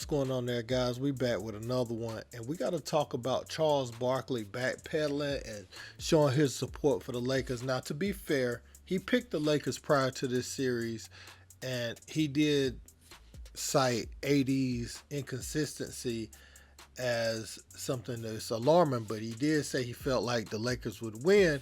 going on there, guys? We back with another one, and we got to talk about Charles Barkley backpedaling and showing his support for the Lakers. Now, to be fair, he picked the Lakers prior to this series, and he did cite AD's inconsistency as something that's alarming, but he did say he felt like the Lakers would win.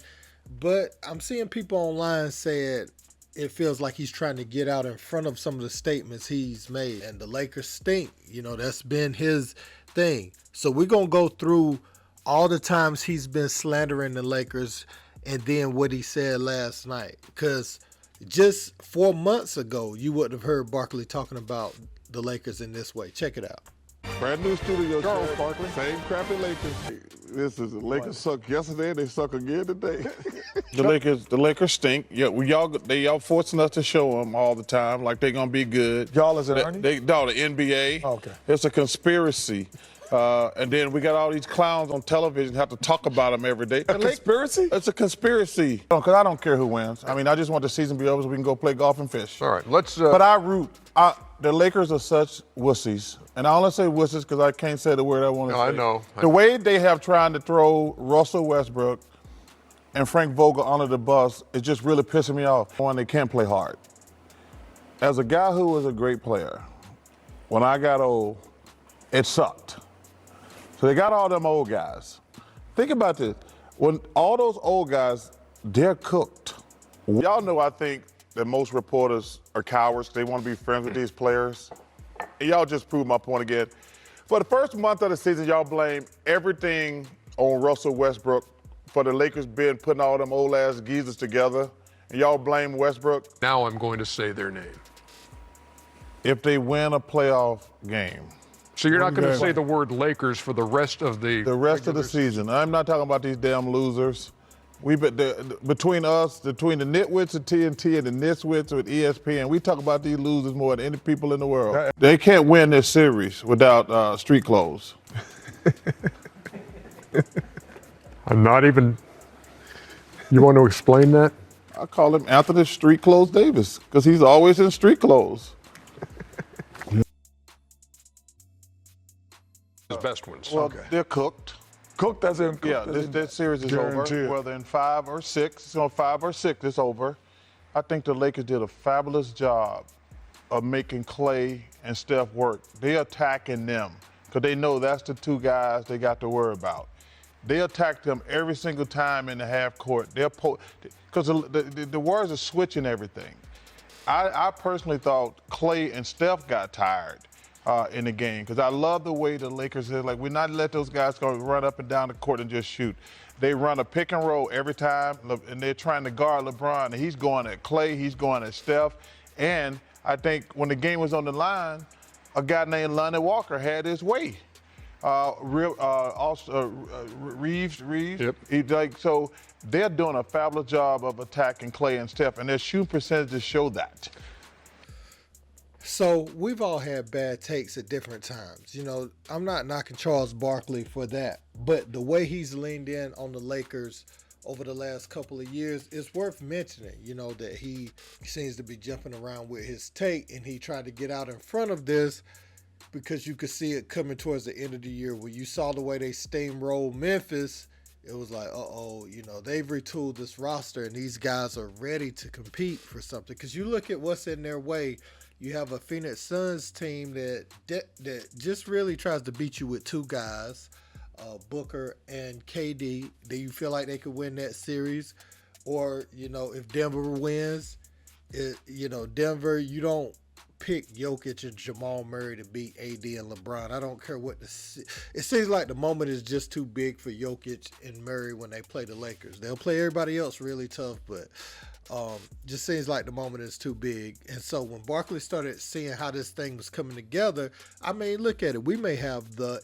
But I'm seeing people online saying it feels like he's trying to get out in front of some of the statements he's made. And the Lakers stink. You know, that's been his thing. So we're going to go through all the times he's been slandering the Lakers and then what he said last night. Because just 4 months ago, you wouldn't have heard Barkley talking about the Lakers in this way. Check it out. Brand new studio. Charles Barkley. Same crappy Lakers. This is the Lakers suck yesterday. They suck again today. The Lakers stink. Yeah, y'all forcing us to show them all the time like they're gonna be good. Y'all is it Ernie? The NBA. Oh, okay. It's a conspiracy. And then we got all these clowns on television have to talk about them every day. A conspiracy? It's a conspiracy. Because I don't care who wins. I mean, I just want the season to be over so we can go play golf and fish. All right, let's. But the Lakers are such wussies. And I only say wussies because I can't say the word I want to say. I know. The way they have trying to throw Russell Westbrook and Frank Vogel under the bus is just really pissing me off. One, they can't play hard. As a guy who was a great player, when I got old, it sucked. So they got all them old guys. Think about this. When all those old guys, they're cooked. Y'all know I think that most reporters are cowards. They want to be friends with these players. And y'all just proved my point again. For the first month of the season, y'all blame everything on Russell Westbrook for the Lakers putting all them old ass geezers together. And y'all blame Westbrook. Now I'm going to say their name. If they win a playoff game. So you're not going to say the word Lakers for the rest of the rest of the season. I'm not talking about these damn losers. Between us, between the nitwits of TNT and the nitwits with ESPN, we talk about these losers more than any people in the world. They can't win this series without street clothes. I'm not even. You want to explain that? I call him Anthony Street Clothes Davis because he's always in street clothes. His best ones. Well, they're cooked. Cooked as in. Yeah, this series is over. Whether in 5 or 6, 5 or 6, it's over. I think the Lakers did a fabulous job of making Klay and Steph work. They're attacking them because they know that's the two guys they got to worry about. They attack them every single time in the half court. Because the Warriors are switching everything. I personally thought Klay and Steph got tired in the game because I love the way the Lakers is like, we're not let those guys go run up and down the court and just shoot. They run a pick and roll every time, and they're trying to guard LeBron, and he's going at Klay, he's going at Steph. And I think when the game was on the line, a guy named Lonnie Walker had his way. Reeves. Yep. So they're doing a fabulous job of attacking Klay and Steph, and their shooting percentages show that. So we've all had bad takes at different times. You know, I'm not knocking Charles Barkley for that, but the way he's leaned in on the Lakers over the last couple of years is worth mentioning. You know, that he seems to be jumping around with his take, and he tried to get out in front of this because you could see it coming towards the end of the year. When you saw the way they steamrolled Memphis, it was like, you know, they've retooled this roster and these guys are ready to compete for something. Because you look at what's in their way. You have a Phoenix Suns team that just really tries to beat you with two guys, Booker and KD. Do you feel like they could win that series? Or, you know, if Denver wins, Denver, you don't pick Jokic and Jamal Murray to beat AD and LeBron. I don't care what it seems like the moment is just too big for Jokic and Murray when they play the Lakers. They'll play everybody else really tough, but just seems like the moment is too big. And so when Barkley started seeing how this thing was coming together, I mean, look at it. We may have the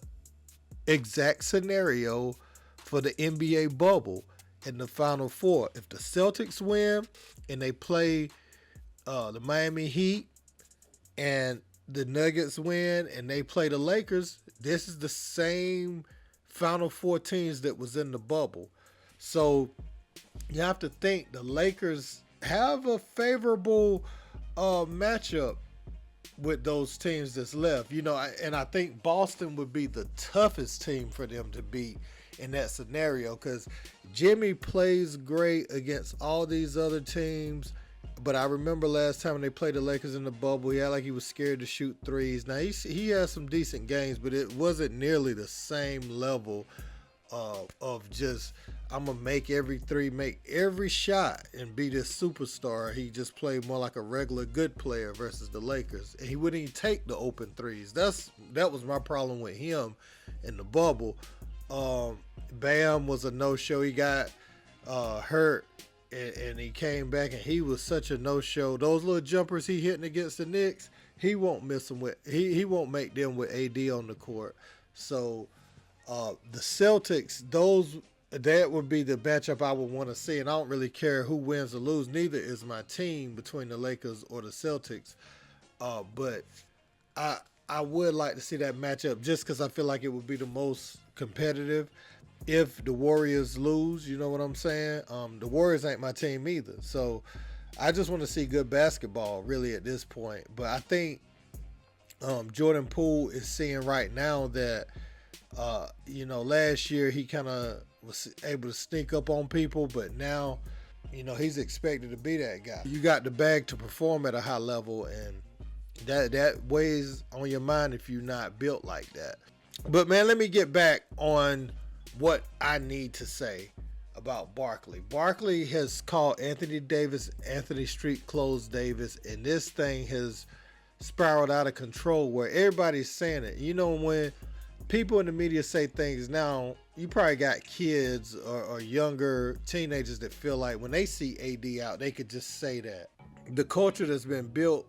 exact scenario for the NBA bubble in the Final Four. If the Celtics win and they play the Miami Heat and the Nuggets win and they play the Lakers, this is the same Final Four teams that was in the bubble. So you have to think the Lakers have a favorable matchup with those teams that's left. And I think Boston would be the toughest team for them to beat in that scenario because Jimmy plays great against all these other teams. But I remember last time when they played the Lakers in the bubble, he acted like he was scared to shoot threes. Now, he has some decent games, but it wasn't nearly the same level of just, I'm going to make every three, make every shot, and be this superstar. He just played more like a regular good player versus the Lakers. And he wouldn't even take the open threes. That was my problem with him in the bubble. Bam was a no-show. He got hurt. And he came back, and he was such a no-show. Those little jumpers he hitting against the Knicks, he won't miss them with. He won't make them with AD on the court. So the Celtics, that would be the matchup I would want to see. And I don't really care who wins or lose. Neither is my team between the Lakers or the Celtics. But I would like to see that matchup just because I feel like it would be the most competitive. If the Warriors lose, you know what I'm saying? The Warriors ain't my team either. So I just want to see good basketball really at this point. But I think Jordan Poole is seeing right now that, last year he kind of was able to sneak up on people. But now, he's expected to be that guy. You got the bag to perform at a high level, and that weighs on your mind if you're not built like that. But, man, let me get back on what I need to say about Barkley. Barkley has called Anthony Davis Anthony Street Clothes Davis, and this thing has spiraled out of control where everybody's saying it. When people in the media say things now, you probably got kids or younger teenagers that feel like when they see AD out, they could just say that. The culture that's been built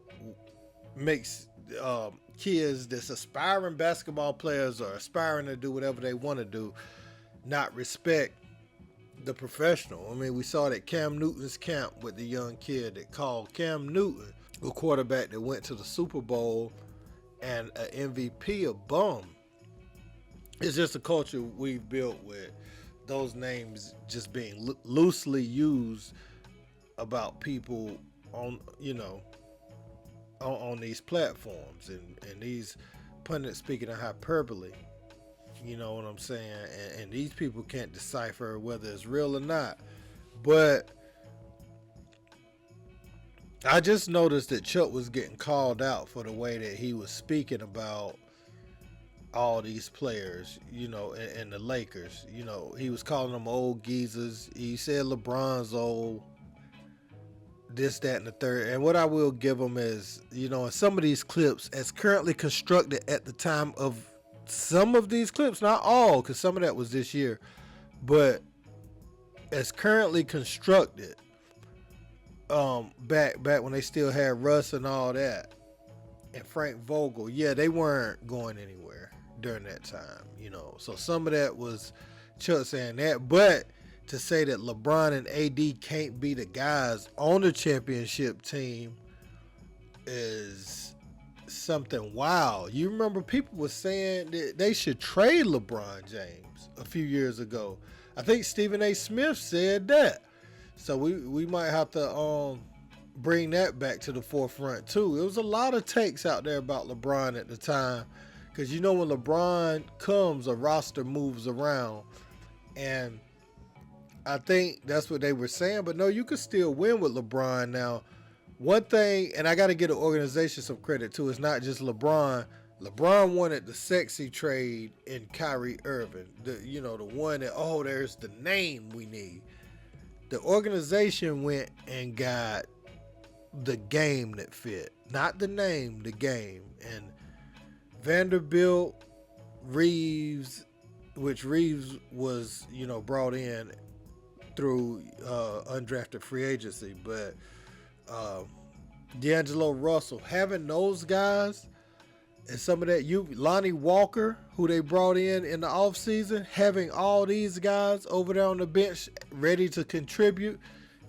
makes kids that's aspiring basketball players or aspiring to do whatever they want to do not respect the professional. I mean, we saw that Cam Newton's camp with the young kid that called Cam Newton, a quarterback that went to the Super Bowl and an MVP, a bum. It's just a culture we've built with those names just being loosely used about people on these platforms and these pundits speaking of hyperbole. You know what I'm saying? And these people can't decipher whether it's real or not. But I just noticed that Chuck was getting called out for the way that he was speaking about all these players, and the Lakers. He was calling them old geezers. He said LeBron's old, this, that, and the third. And what I will give him is, in some of these clips, as currently constructed at the time of some of these clips, not all, because some of that was this year, but as currently constructed, back when they still had Russ and all that, and Frank Vogel, they weren't going anywhere during that time, So some of that was Chuck saying that, but to say that LeBron and AD can't be the guys on the championship team is something wild. You remember people were saying that they should trade LeBron James a few years ago. I think Stephen A. Smith said that. So we might have to bring that back to the forefront too. There was a lot of takes out there about LeBron at the time because when LeBron comes, a roster moves around, and I think that's what they were saying. But no, you could still win with LeBron now. One thing, and I got to give the organization some credit too, it's not just LeBron. LeBron wanted the sexy trade in Kyrie Irving. The one that, there's the name we need. The organization went and got the game that fit. Not the name, the game. And Vanderbilt, Reeves, which Reeves was, brought in through undrafted free agency, but D'Angelo Russell, having those guys and some of that, Lonnie Walker, who they brought in the offseason, having all these guys over there on the bench ready to contribute,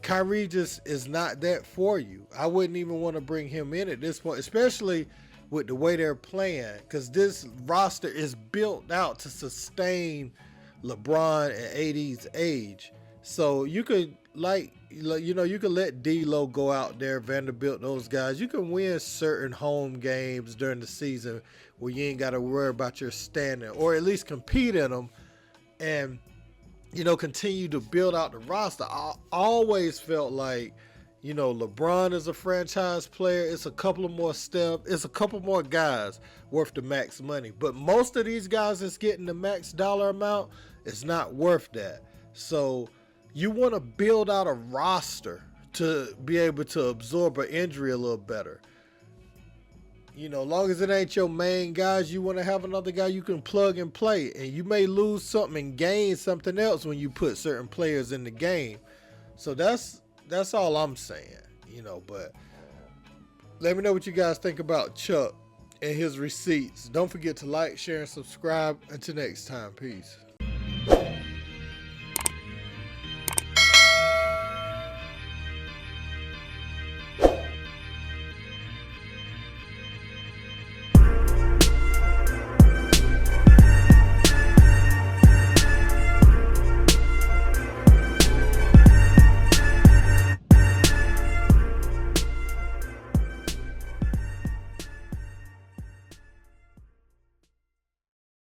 Kyrie just is not that for you. I wouldn't even want to bring him in at this point, especially with the way they're playing, because this roster is built out to sustain LeBron and AD's age. So you could you could let D'Lo go out there, Vanderbilt, those guys. You can win certain home games during the season where you ain't got to worry about your standing, or at least compete in them, and continue to build out the roster. I always felt like, LeBron is a franchise player. It's a couple of more steps. It's a couple more guys worth the max money. But most of these guys that's getting the max dollar amount is not worth that. So you want to build out a roster to be able to absorb an injury a little better. Long as it ain't your main guys, you want to have another guy you can plug and play. And you may lose something and gain something else when you put certain players in the game. So that's all I'm saying, but let me know what you guys think about Chuck and his receipts. Don't forget to like, share, and subscribe. Until next time, peace.